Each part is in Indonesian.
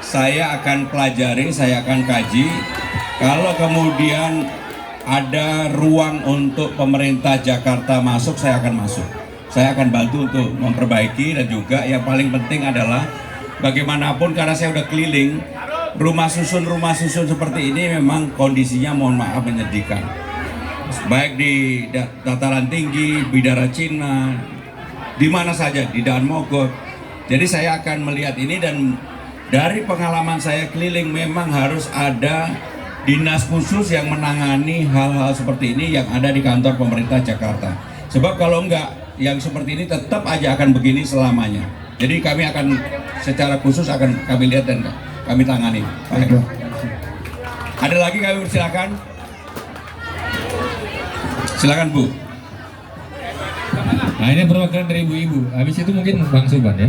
Saya akan pelajari, saya akan kaji. Kalau kemudian ada ruang untuk pemerintah Jakarta masuk, saya akan masuk. Saya akan bantu untuk memperbaiki, dan juga yang paling penting adalah bagaimanapun, karena saya udah keliling rumah susun seperti ini, memang kondisinya mohon maaf menyedihkan. Baik di dataran tinggi, Bidara Cina, di mana saja, di Daan Mogot. Jadi saya akan melihat ini, dan dari pengalaman saya keliling memang harus ada dinas khusus yang menangani hal-hal seperti ini yang ada di kantor pemerintah Jakarta. Sebab kalau enggak, yang seperti ini tetap aja akan begini selamanya. Jadi kami akan secara khusus akan kami lihat dan kami tangani. Ada lagi, kami persilakan. Silakan Bu. Nah, ini perwakilan dari ibu-ibu. Habis itu mungkin Bang Suban ya.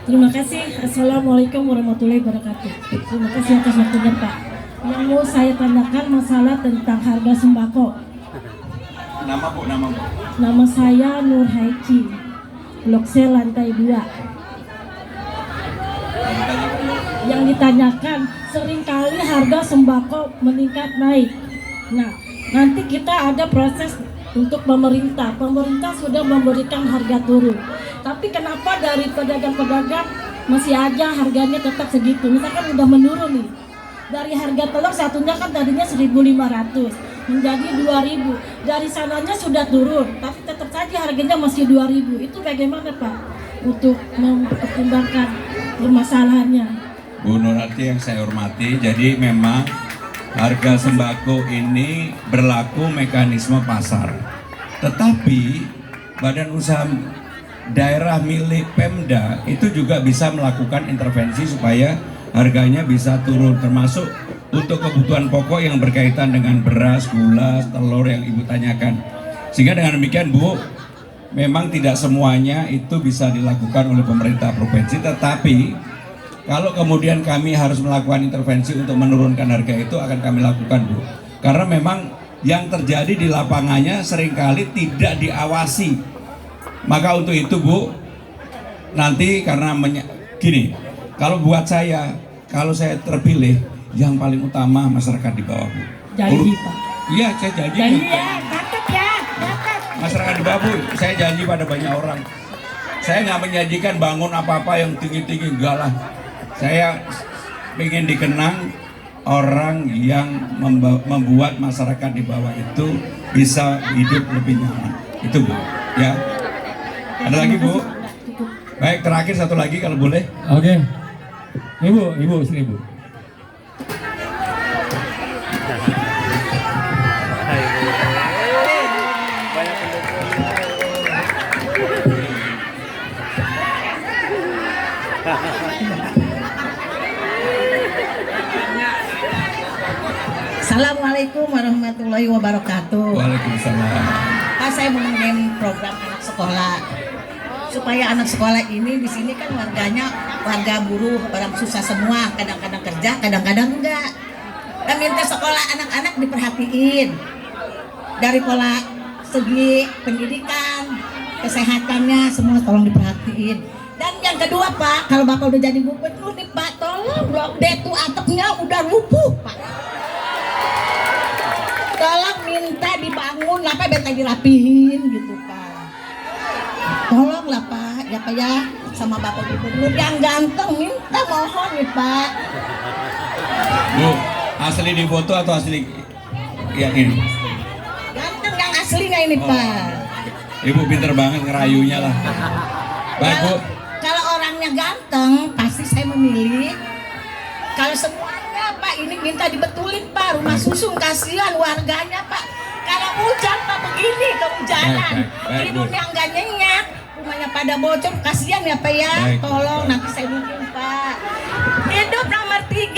Terima kasih. Assalamualaikum warahmatullahi wabarakatuh. Terima kasih atas waktunya Pak. Yang mau saya tanyakan masalah tentang harga sembako. Nama Bu. Nama saya Nur Haici, Blok C lantai 2. Yang ditanyakan, seringkali harga sembako meningkat naik. Nah, nanti kita ada proses untuk pemerintah sudah memberikan harga turun, tapi kenapa dari pedagang-pedagang masih aja harganya tetap segitu? Misalkan udah menurun nih, dari harga telur satunya kan tadinya 1.500 menjadi 2.000, dari sananya sudah turun tapi tetap saja harganya masih 2.000. Itu bagaimana Pak untuk mempertimbangkan permasalahannya? Bu Nurati yang saya hormati, jadi memang harga sembako ini berlaku mekanisme pasar. Tetapi badan usaha daerah milik Pemda itu juga bisa melakukan intervensi supaya harganya bisa turun, termasuk untuk kebutuhan pokok yang berkaitan dengan beras, gula, telur yang Ibu tanyakan. Sehingga dengan demikian Bu, memang tidak semuanya itu bisa dilakukan oleh pemerintah provinsi, tetapi kalau kemudian kami harus melakukan intervensi untuk menurunkan harga, itu akan kami lakukan Bu. Karena memang yang terjadi di lapangannya seringkali tidak diawasi. Maka untuk itu Bu, nanti karena gini, kalau buat saya, kalau saya terpilih, yang paling utama masyarakat di bawah Bu. Janji Pak. Iya, saya janji. Janji ya, catat ya, catat. Masyarakat di bawah Bu, saya janji pada banyak orang. Saya nggak menjanjikan bangun apa-apa yang tinggi-tinggi, enggak lah. Saya ingin dikenang orang yang membuat masyarakat di bawah itu bisa hidup lebih nyaman. Itu Bu, ya. Ada lagi Bu? Baik, terakhir satu lagi kalau boleh. Oke. Ibu sini Bu. Assalamualaikum warahmatullahi wabarakatuh. Waalaikumsalam. Pak, saya mau ngomongin program anak sekolah. Supaya anak sekolah ini di sini kan warga buruh, orang susah semua, kadang-kadang kerja, kadang-kadang enggak. Dan minta sekolah anak-anak diperhatiin dari pola segi pendidikan, kesehatannya, semua tolong diperhatiin. Dan yang kedua Pak, kalau Bapak udah jadi gubernur nih Pak, tolong blok D itu atapnya udah lumpuh Pak. Tolong minta dibangun lah Pak, biar dirapihin gitu Pak. Tolong lah Pak, ya Pak ya, sama Bapak Gubernur yang ganteng, minta mohon nih Pak. Bu, asli di foto atau asli yang ini? Ganteng yang aslinya ini Pak. Ibu pinter banget ngerayunya lah. Baik Bu. Kalau orangnya ganteng, pasti saya memilih. Kalau semuanya Pak, ini minta dibetulin Pak, rumah susun kasihan warganya Pak. Kalau hujan Pak begini kehujanan, tidurnya nggak nyenyak, rumahnya pada bocor, kasihan ya Pak ya. Baik. Tolong nanti saya bikin Pak. Hidup nomor 3.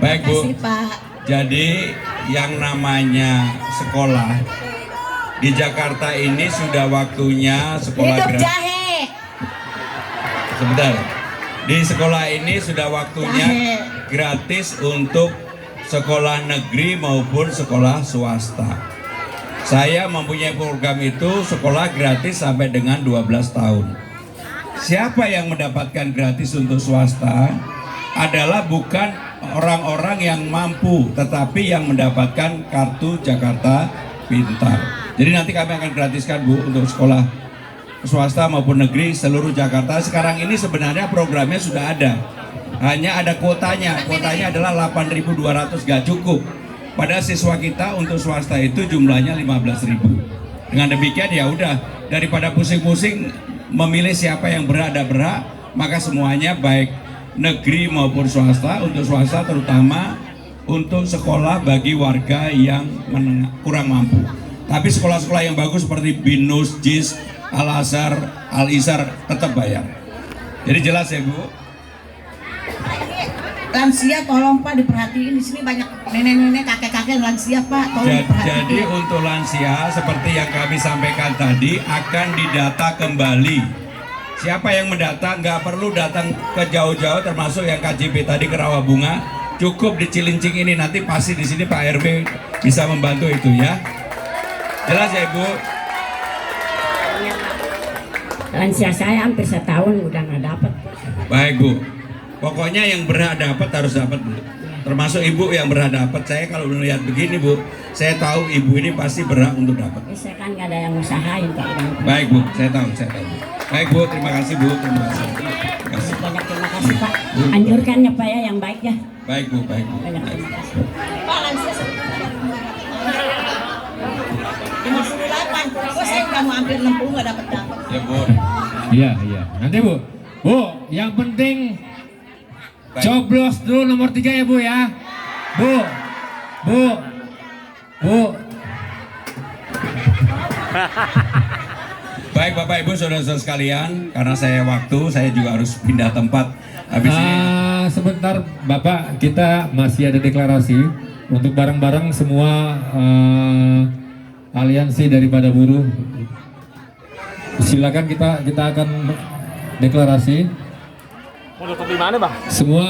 Baik Bu. Kasih Pak. Jadi yang namanya sekolah di Jakarta ini sudah waktunya sekolah Hidup gratis. jahe. Sebentar. Di sekolah ini sudah waktunya Jahe. gratis untuk sekolah negeri maupun sekolah swasta. Saya mempunyai program itu, sekolah gratis sampai dengan 12 tahun. siapa yang mendapatkan gratis untuk swasta adalah bukan orang-orang yang mampu, tetapi yang mendapatkan kartu Jakarta Pintar. Jadi nanti kami akan gratiskan Bu untuk sekolah swasta maupun negeri seluruh Jakarta. Sekarang ini sebenarnya programnya sudah ada, hanya ada kuotanya. Kuotanya adalah 8.200, gak cukup. Pada siswa kita untuk swasta itu jumlahnya 15.000. Dengan demikian ya udah, daripada pusing-pusing memilih siapa yang berhak dan berhak, maka semuanya baik negeri maupun swasta. Untuk swasta terutama untuk sekolah bagi warga yang kurang mampu. Tapi sekolah-sekolah yang bagus seperti BINUS, JIS, Al-Azhar, Al-Izhar tetap bayar. Jadi jelas ya Bu? Lansia tolong Pak diperhatiin, di sini banyak nenek-nenek, kakek-kakek lansia Pak, tolong diperhatiin. Jadi untuk lansia seperti yang kami sampaikan tadi akan didata kembali. Siapa yang mendata nggak perlu datang ke jauh-jauh, termasuk yang KJP tadi ke Rawabunga, cukup di Cilincing ini, nanti pasti di sini Pak RW bisa membantu itu ya. Jelas ya Ibu? Lansia saya hampir setahun udah nggak dapat. Baik Bu. Pokoknya yang berhak dapat harus dapat Bu. Termasuk Ibu yang berhak dapat. Saya kalau melihat begini Bu, saya tahu Ibu ini pasti berhak untuk dapat. Saya kan nggak ada yang usahain Pak. Baik Bu, saya tahu. Baik Bu, terima kasih Bu. Terima kasih. Banyak terima kasih Pak. Anjurkan ya Pak ya yang baik ya. Baik Bu, baik Bu. Banyak terima kasih. Pak lansia 58, kok saya udah mau hampir 60 nggak dapat. Ya Bu. Iya. Nanti Bu. Bu, yang penting Baik. coblos dulu nomor 3 ya Bu ya. Bu. Baik Bapak Ibu saudara-saudara sekalian, karena saya juga harus pindah tempat habis ini. Sebentar Bapak, kita masih ada deklarasi untuk bareng-bareng semua aliansi daripada buruh. Silakan kita akan deklarasi. Mau tutup di mana Bang? Semua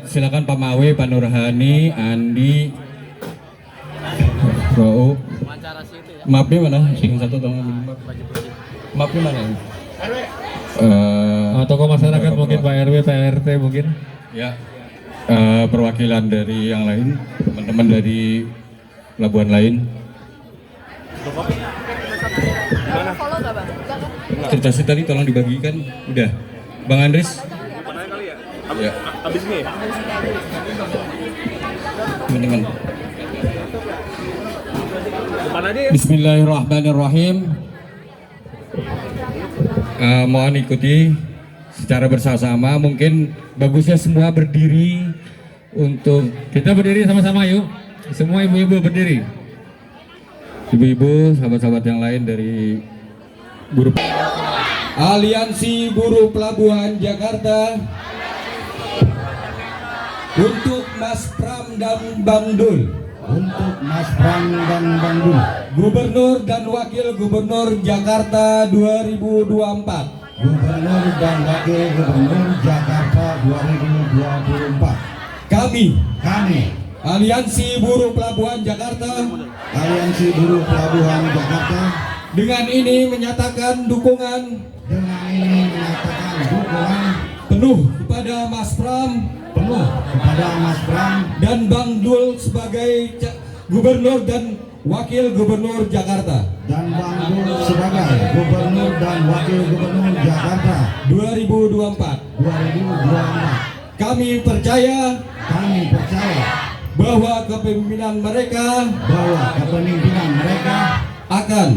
silakan Pak Mawe, Pak Nurhani, Andi, Bro. Mapnya mana? Yang satu tolong. Mapnya mana? tokoh masyarakat mungkin Pak RW, Pak RT mungkin. Ya. Perwakilan dari yang lain, teman-teman dari pelabuhan lain. Cerita tadi tolong dibagikan. Udah. Bang Andris. Ya. Habis ini. Teman-teman. Mana dia? Bismillahirrahmanirrahim. Mohon ikuti secara bersama-sama. Mungkin bagusnya semua berdiri untuk Kita berdiri sama-sama yuk. Semua ibu-ibu berdiri. ibu-ibu, sahabat-sahabat yang lain dari buruh. Aliansi Buruh Pelabuhan Jakarta untuk Mas Pram dan Bang Dul. Untuk Mas Pram dan Bang Dul, Gubernur dan Wakil Gubernur Jakarta 2024. Gubernur dan Wakil Gubernur Jakarta 2024. Kami Aliansi Buruh Pelabuhan Jakarta Aliansi Buruh Pelabuhan Jakarta dengan ini menyatakan dukungan penuh kepada Mas Pram dan Bang Dul sebagai Gubernur dan Wakil Gubernur Jakarta dan Bang Dul sebagai Gubernur dan Wakil Gubernur Jakarta 2024. Kami percaya bahwa kepemimpinan mereka akan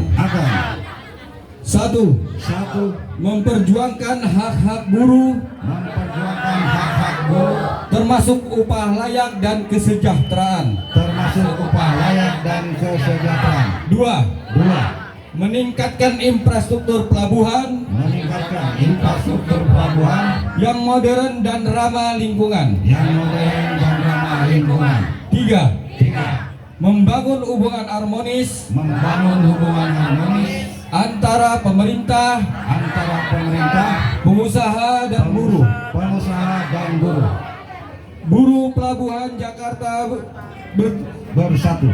satu memperjuangkan hak-hak buruh termasuk upah layak dan kesejahteraan. Dua, meningkatkan infrastruktur pelabuhan yang modern dan ramah lingkungan. Tiga, membangun hubungan harmonis antara pemerintah, pengusaha dan buruh. Buruh Pelabuhan Jakarta bersatu.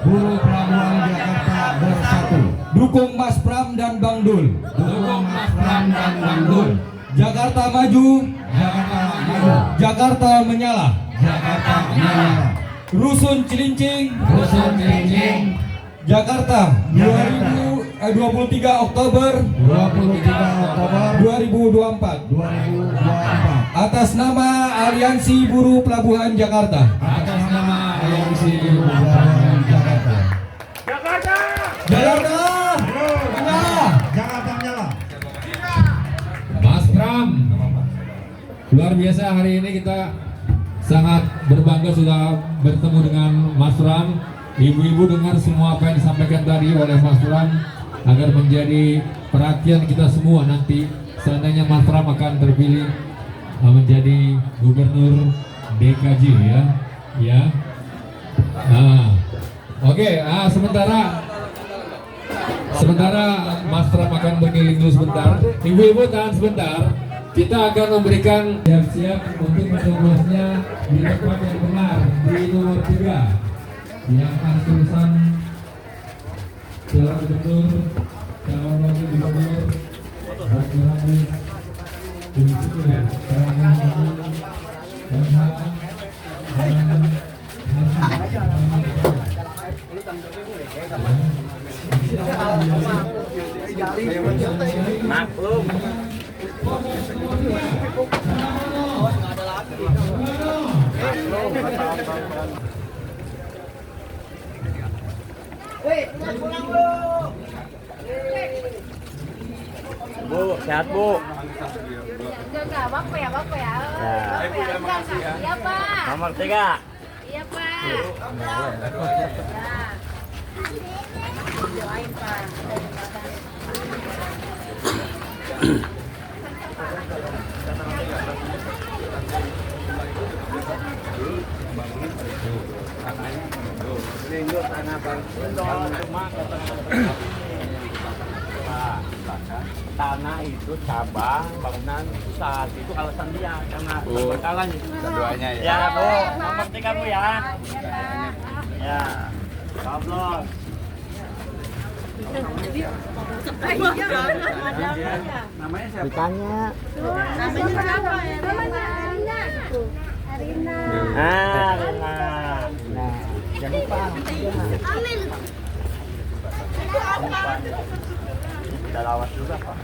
Buruh Pelabuhan Jakarta bersatu. Dukung Mas Pram dan Bang Dul. Dukung Mas Pram dan Bang Dul. Jakarta maju, Jakarta maju, Jakarta menyala. Jakarta menyala. Rusun Cilincing, Rusun Cilincing, Jakarta 23 Oktober 23 Oktober 2024. 2024. Atas nama Aliansi Buruh Pelabuhan Jakarta. Atas nama Aliansi Buruh Pelabuhan Jakarta. Jakarta! Menyala! Jakarta menyala. Mas Pram, luar biasa hari ini kita sangat berbangga sudah bertemu dengan Mas Pram. Ibu-ibu dengar semua apa yang disampaikan tadi oleh Mas Pram agar menjadi perhatian kita semua nanti seandainya Mas Pram akan terpilih menjadi Gubernur DKJ ya. Nah, oke. Sementara Mas Pram akan berkeliling dulu sebentar. Ibu-ibu tahan sebentar. Kita akan memberikan siap-siap untuk mencobosnya di tempat yang benar di nomor 3 yang akan tulisan calon gubernur, calon wakil gubernur, Maklum. Bu, sehat Bu. Enggak, Bapak ya. Iya, Pak. Nomor 3. Iya, Pak. Doain, Pak. Tanah itu cabang bangunan saat itu alasan dia karena terbengkalai. Keduanya ya. Ya Bu, nomor 3 Bu ya. Ya. Pablos. Namanya siapa? Ditanya. Namanya siapa ya? Namanya Arina. Arina. Arina. Nah, jangan lupa. Amin. Udah lawas juga Pak.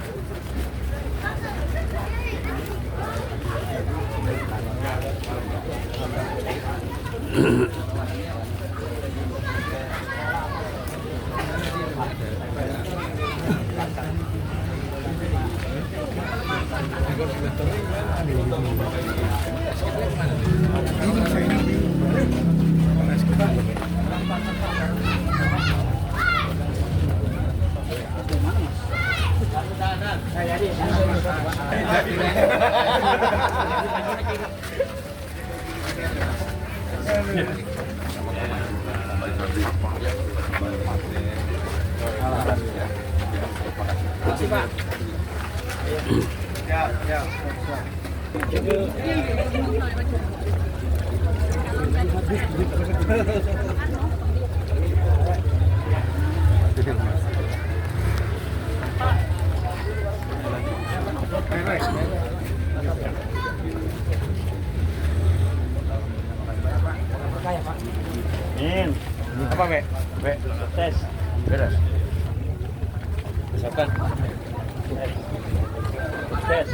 Min, apa Be? Tes. Beres. Siapkan. Tes.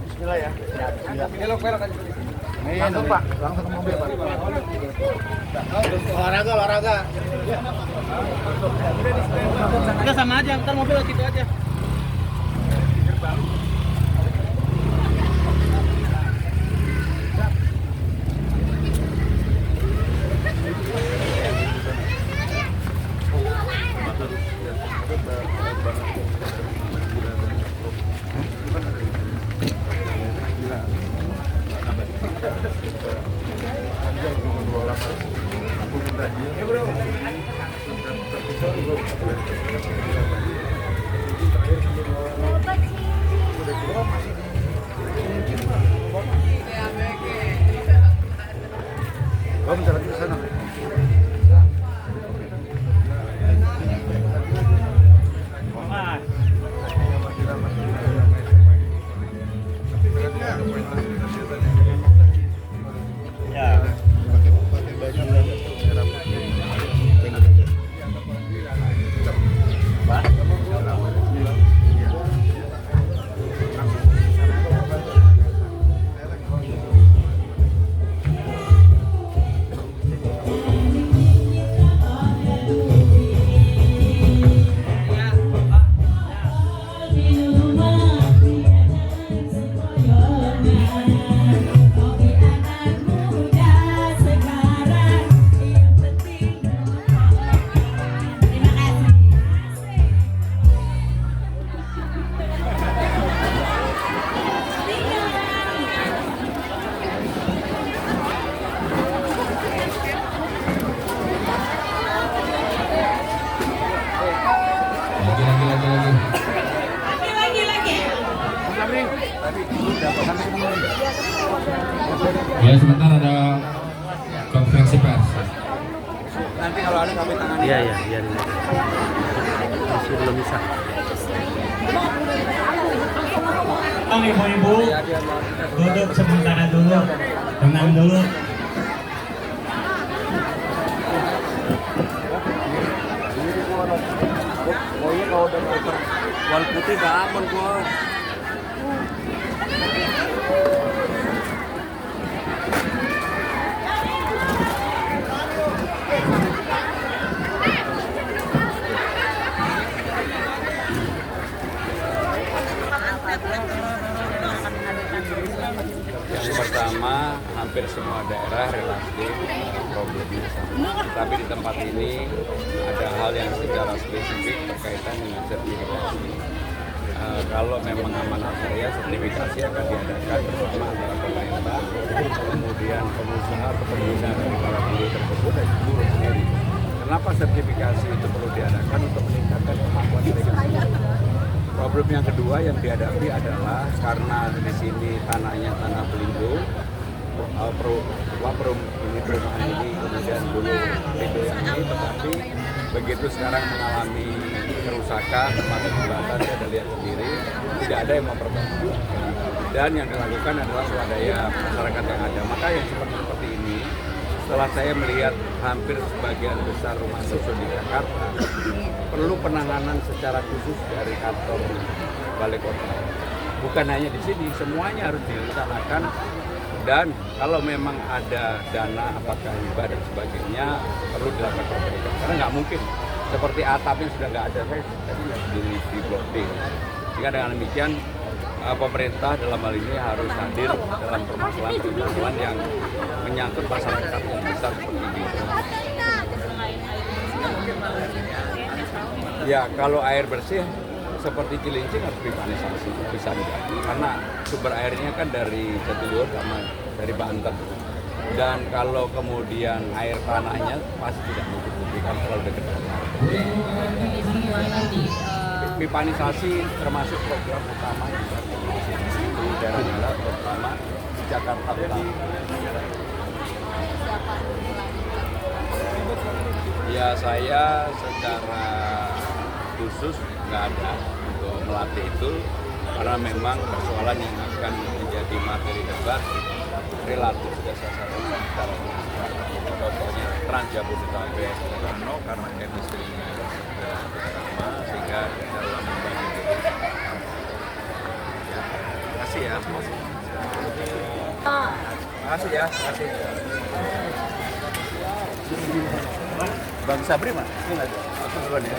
Bismillah ya. Belok aja. Langsung Pak, langsung ke mobil Pak. Olahraga. Udah sama aja, ntar mobil gitu aja. Ya, sebentar ada konferensi pers. Nanti kalau ada kami tangan. Iya, biar masih belum bisa. Ibu-ibu, duduk sementara dulu, tenang dulu. Pokoknya kalau udah wal putih gak aman gua. Yang pertama, hampir semua daerah relatif problemnya sama. Tapi di tempat ini ada hal yang secara spesifik berkaitan dengan sertifikasi. Kalau memang amanah saya, sertifikasi akan diadakan bersama antara pemerintah, kemudian pengusaha atau pengguna dari para guru tersebut dan guru sendiri. Kenapa sertifikasi itu perlu diadakan? Untuk meningkatkan kemampuan mereka sendiri. Problem yang kedua yang dihadapi adalah karena di sini tanahnya tanah pelindung, perumahan ini kemudian dulu itu ini, tetapi begitu sekarang mengalami kerusakan, termasuk jembatan, saya lihat sendiri, tidak ada yang memperbaiki. Dan yang dilakukan adalah swadaya masyarakat yang ada. Maka yang seperti ini, setelah saya melihat hampir sebagian besar rumah susun di Jakarta, perlu penanganan secara khusus dari kantor balai kota. Bukan hanya di sini, semuanya harus direncanakan. Dan kalau memang ada dana, apakah hibah dan sebagainya, perlu dilakukan perbaikan. Karena nggak mungkin seperti atapnya sudah nggak ada, saya tadi di Blok D. Jika dengan demikian, pemerintah dalam hal ini harus hadir dalam permasalahan yang menyangkut masyarakat yang besar seperti ini. Ya, kalau air bersih seperti Cilincing harus pipanisasi, bisa enggak? Karena sumber airnya kan dari Jatiluhur sama dari Banten. Dan kalau kemudian air tanahnya pasti tidak mencukupi kan terlalu dekat dengan laut. Pipanisasi termasuk program utama di daerah terutama di Jakarta Utara. Ya, saya secara khusus nggak ada untuk melatih itu karena memang persoalan yang akan menjadi materi debat relatif sudah saya sampaikan secara contohnya Trans Jabodetabek karena chemistry-nya sama sehingga dalam membagi ya, makasih ya. Makasih ya, makasih. Bang Sabri mah? Ini nggak ada. Aku duluan ya.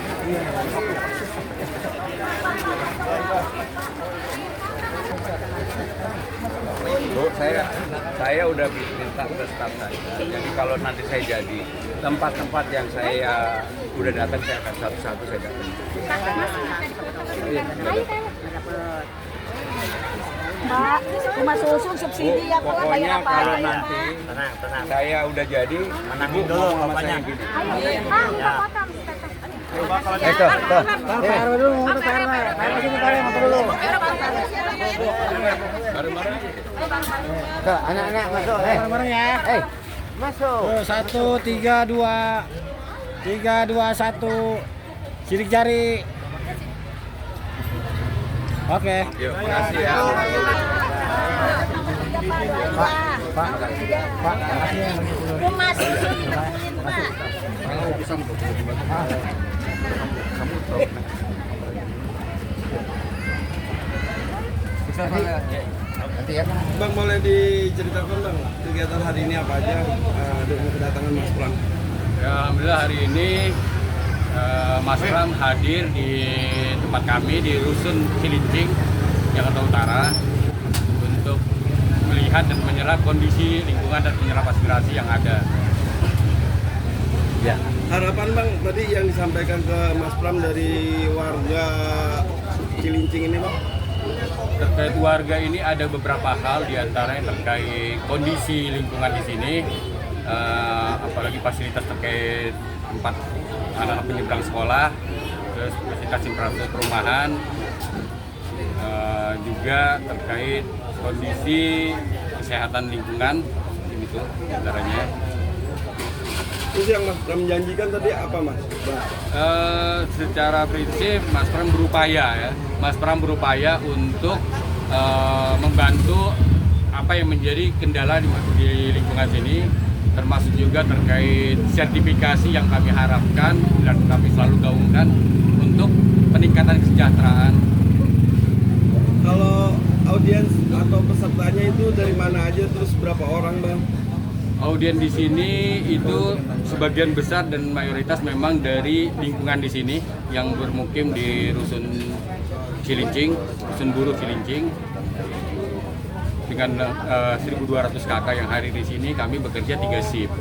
Bu, saya udah minta ke staf saya. Jadi kalau nanti saya jadi tempat-tempat yang saya udah datang, saya akan satu-satu saya datang. Pak, rumah susun subsidi ya Pak. Pokoknya kalau nanti saya udah jadi, menangin dulu bapaknya. Itu. Taruh dulu, taruh sini, motor dulu. Bareng-bareng. Anak-anak masuk, bareng ya. Masuk. 1, 3, 2, 1. Sidik jari. Oke. Yuk, makasih ya. Pak. Rumah susun. Bang, boleh diceritakan Bang kegiatan hari ini apa aja dengan kedatangan Mas Pram? Ya, alhamdulillah hari ini Mas Pram hadir di tempat kami di Rusun Cilincing, Jakarta Utara untuk melihat dan menyerap kondisi lingkungan dan menyerap aspirasi yang ada. Ya. Harapan Bang tadi yang disampaikan ke Mas Pram dari warga Cilincing ini Bang? Terkait warga ini ada beberapa hal diantaranya terkait kondisi lingkungan di sini, apalagi fasilitas terkait tempat anak-anak penyeberang sekolah, terus fasilitas infrastruktur perumahan, juga terkait kondisi kesehatan lingkungan, itu antaranya. Terus yang Mas Pram janjikan tadi apa Mas? Secara prinsip Mas Pram berupaya untuk membantu apa yang menjadi kendala di lingkungan sini, termasuk juga terkait sertifikasi yang kami harapkan dan kami selalu gaungkan untuk peningkatan kesejahteraan. Kalau audiens atau pesertanya itu dari mana aja, terus berapa orang Bang? Audiens di sini itu sebagian besar dan mayoritas memang dari lingkungan di sini yang bermukim di Rusun Cilincing, Rusun Buruh Cilincing. Dengan 1.200 kakak yang hadir di sini, kami bekerja 3 shift.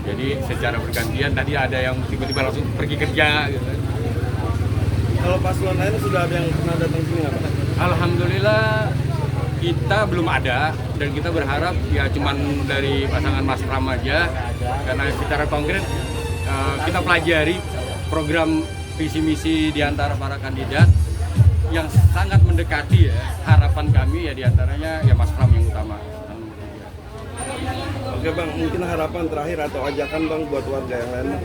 Jadi secara bergantian, tadi ada yang tiba-tiba langsung pergi kerja gitu. Kalau paslon lain sudah ada yang pernah datang sini nggak Pak? Alhamdulillah kita belum ada, dan kita berharap ya cuman dari pasangan Mas Pram aja, karena secara konkret kita pelajari program visi misi di antara para kandidat yang sangat mendekati ya. Harapan kami ya diantaranya ya Mas Pram yang utama. Oke Bang, mungkin harapan terakhir atau ajakan Bang buat warga yang lain?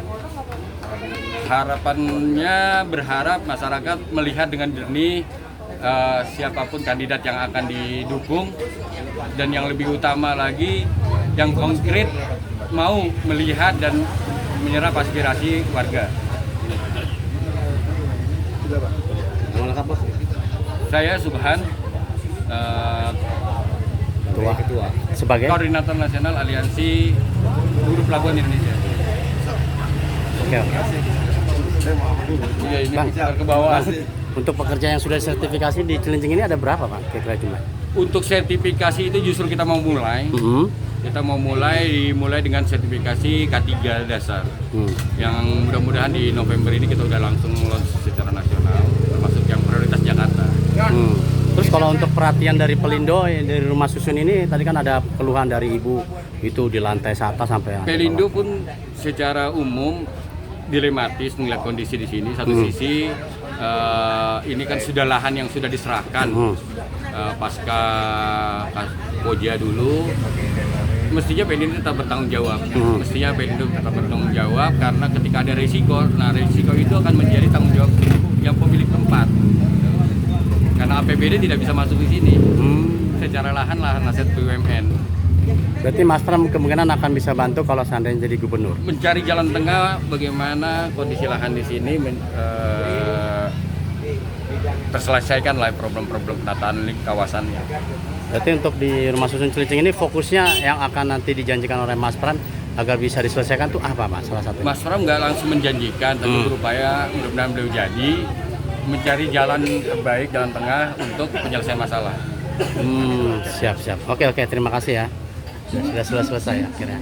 Harapannya berharap masyarakat melihat dengan jernih siapapun kandidat yang akan didukung, dan yang lebih utama lagi yang konkret mau melihat dan menyerap aspirasi warga. Sudah Pak. Saya Subhan, Ketua. Sebagai Koordinator Nasional Aliansi Buruh Pelabuhan Indonesia. Oke. Iya, ini Bang, ke bawah. Untuk pekerja yang sudah sertifikasi di Cilincing ini ada berapa Pak kira-kira jumlah? Untuk sertifikasi itu justru kita mau mulai. Kita mau mulai dengan sertifikasi K3 dasar. Yang mudah-mudahan di November ini kita udah langsung launch secara nasional, termasuk yang prioritas Jakarta. Terus kalau untuk perhatian dari Pelindo dari rumah susun ini, tadi kan ada keluhan dari ibu itu di lantai atas sampai Pelindo pun secara umum dilematis melihat kondisi di sini. Satu sisi ini kan sudah lahan yang sudah diserahkan pasca Koja dulu, mestinya Pelindo tetap bertanggung jawab. Mestinya Pelindo tetap bertanggung jawab, karena ketika ada risiko, nah risiko itu akan menjadi tanggung jawab yang pemilik tempat. Karena APBD tidak bisa masuk di sini. Secara lahan aset BUMN. Berarti Mas Pram kemungkinan akan bisa bantu kalau seandainya jadi gubernur. Mencari jalan tengah bagaimana kondisi lahan di sini terselesaikan lah problem-problem penataan kawasannya. Berarti untuk di rumah susun Cilincing ini fokusnya yang akan nanti dijanjikan oleh Mas Pram agar bisa diselesaikan tuh apa Mas salah satunya? Mas Pram nggak langsung menjanjikan, tapi berupaya mudah-mudahan beliau jadi mencari jalan terbaik, jalan tengah untuk penyelesaian masalah. Siap. Oke, terima kasih ya. Sudah selesai akhirnya.